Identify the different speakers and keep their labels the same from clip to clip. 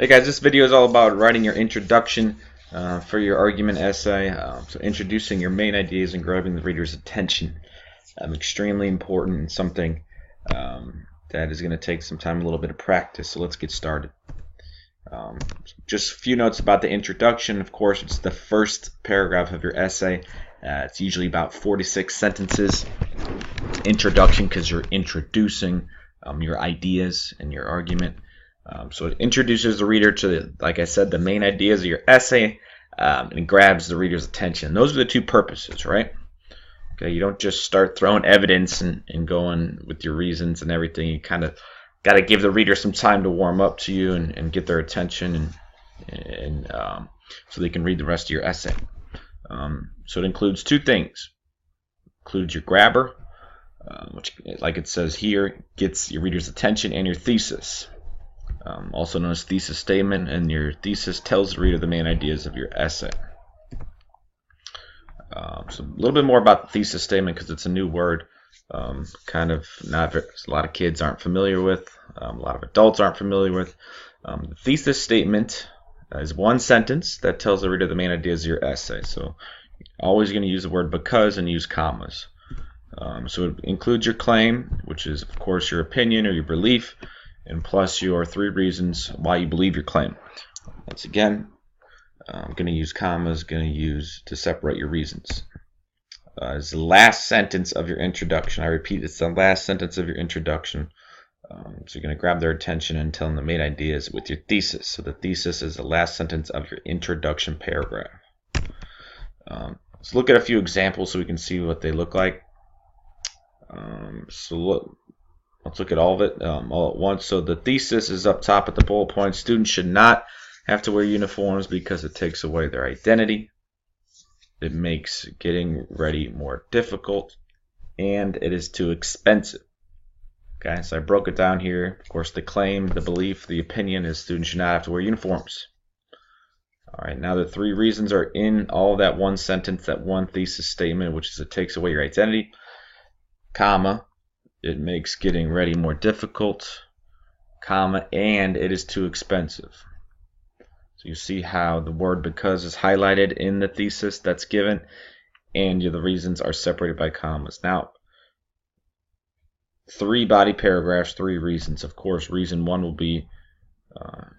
Speaker 1: Hey guys, this video is all about writing your introduction for your argument essay. So introducing your main ideas and grabbing the reader's attention. Extremely important and something that is going to take some time, a little bit of practice. So let's get started. Just a few notes about the introduction. Of course, it's the first paragraph of your essay. It's usually about 46 sentences. Introduction because you're introducing your ideas and your argument. So it introduces the reader to, like I said, the main ideas of your essay, and grabs the reader's attention. Those are the two purposes, right? Okay, you don't just start throwing evidence and going with your reasons and everything. You kind of got to give the reader some time to warm up to you and get their attention, and so they can read the rest of your essay. So it includes two things. It includes your grabber, which, like it says here, gets your reader's attention, and your thesis. Also known as thesis statement, and your thesis tells the reader the main ideas of your essay. So a little bit more about the thesis statement because it's a new word, kind of not very, a lot of kids aren't familiar with, a lot of adults aren't familiar with. The thesis statement is one sentence that tells the reader the main ideas of your essay. So you're always going to use the word because and use commas. So it includes your claim, which is of course your opinion or your belief, and plus your 3 reasons why you believe your claim. Once again, I'm going to use commas, going to use to separate your reasons. It's the last sentence of your introduction. I repeat, it's the last sentence of your introduction. So you're going to grab their attention and tell them the main ideas with your thesis. So the thesis is the last sentence of your introduction paragraph. Let's look at a few examples so we can see what they look like. Let's look at all of it all at once. So the thesis is up top at the bullet point. Students should not have to wear uniforms because it takes away their identity. It makes getting ready more difficult, and it is too expensive. Okay, so I broke it down here. Of course, the claim, the belief, the opinion is students should not have to wear uniforms. All right, now the 3 reasons are in all that one sentence, that one thesis statement, which is it takes away your identity, comma, it makes getting ready more difficult, comma, and it is too expensive. So you see how the word because is highlighted in the thesis that's given, and the reasons are separated by commas. Now, 3 body paragraphs, 3 reasons. Of course, reason 1 will be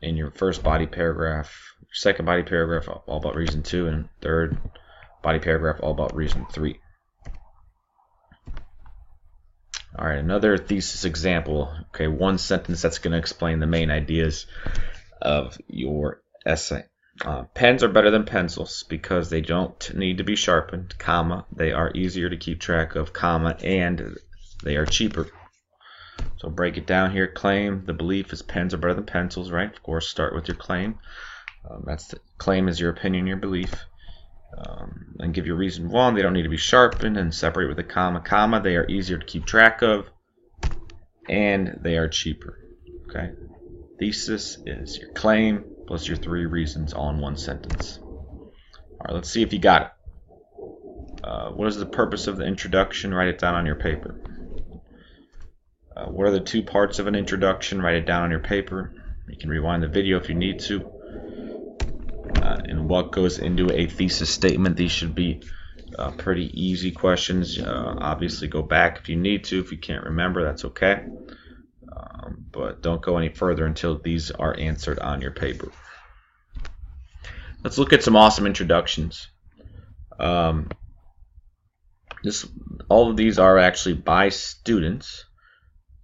Speaker 1: in your first body paragraph, second body paragraph all about reason 2, and third body paragraph all about reason 3. All right, another thesis example. Okay, one sentence that's going to explain the main ideas of your essay. Pens are better than pencils because they don't need to be sharpened, comma, they are easier to keep track of, comma, and they are cheaper. So break it down here. Claim, the belief is pens are better than pencils, right? Of course, start with your claim. That's the claim is your opinion, your belief. And give your reason 1, they don't need to be sharpened, and separate with a comma, comma, they are easier to keep track of, and they are cheaper. Okay, thesis is your claim plus your 3 reasons all in one sentence. All right, let's see if you got it. What is the purpose of the introduction? Write it down on your paper. What are the 2 parts of an introduction? Write it down on your paper. You can rewind the video if you need to. And what goes into a thesis statement? These should be pretty easy questions. Obviously, go back if you need to. If you can't remember, that's okay. But don't go any further until these are answered on your paper. Let's look at some awesome introductions. All of these are actually by students.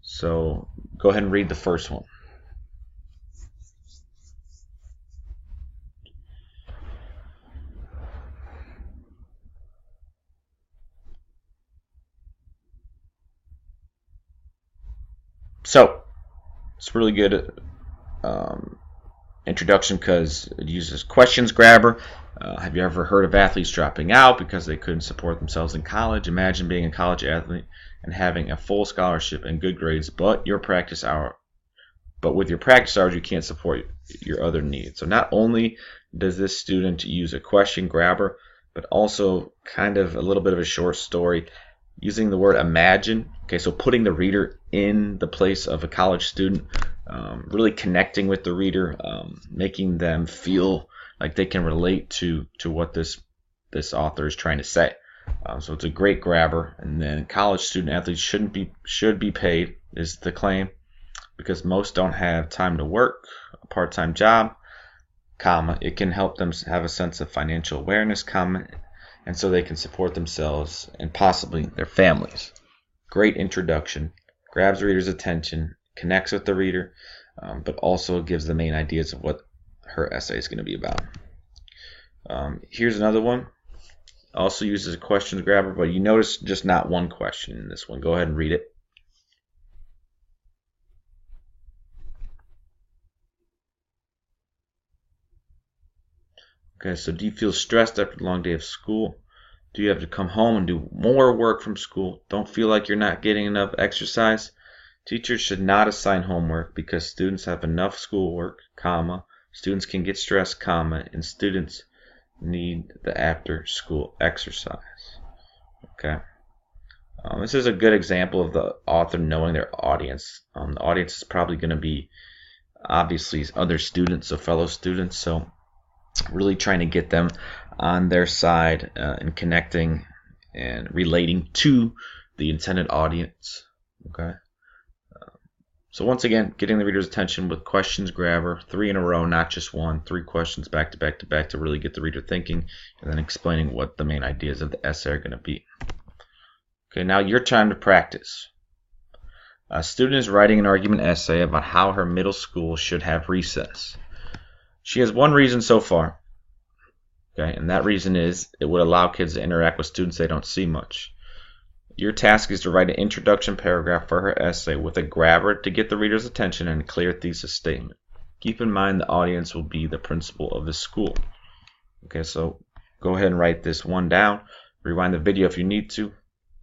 Speaker 1: So go ahead and read the first one. So it's really good introduction because it uses questions grabber. Have you ever heard of athletes dropping out because they couldn't support themselves in college? Imagine being a college athlete and having a full scholarship and good grades, but with your practice hours you can't support your other needs. So not only does this student use a question grabber, but also kind of a little bit of a short story using the word imagine. Okay, so putting the reader in the place of a college student, really connecting with the reader, making them feel like they can relate to what this author is trying to say. So it's a great grabber. And then college student athletes should be paid is the claim, because most don't have time to work a part-time job, comma, it can help them have a sense of financial awareness, comma, and so they can support themselves and possibly their families. Great introduction, grabs the reader's attention, connects with the reader, but also gives the main ideas of what her essay is going to be about. Here's another one. Also uses a questions grabber, but you notice just not one question in this one. Go ahead and read it. Okay, so do you feel stressed after a long day of school? Do you have to come home and do more work from school? Don't feel like you're not getting enough exercise? Teachers should not assign homework because students have enough schoolwork, comma, students can get stressed, comma, and students need the after school exercise. Okay. This is a good example of the author knowing their audience. The audience is probably going to be obviously other students, so fellow students, so really trying to get them on their side and connecting and relating to the intended audience. Okay. So once again, getting the reader's attention with questions grabber, 3 in a row, not just one, 3 questions back to back to back to really get the reader thinking, and then explaining what the main ideas of the essay are going to be. Okay, now your time to practice. A student is writing an argument essay about how her middle school should have recess. She has one reason so far, okay, and that reason is it would allow kids to interact with students they don't see much. Your task is to write an introduction paragraph for her essay with a grabber to get the reader's attention and a clear thesis statement. Keep in mind the audience will be the principal of the school. Okay, so go ahead and write this one down. Rewind the video if you need to.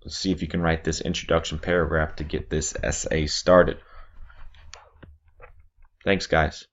Speaker 1: Let's see if you can write this introduction paragraph to get this essay started. Thanks, guys.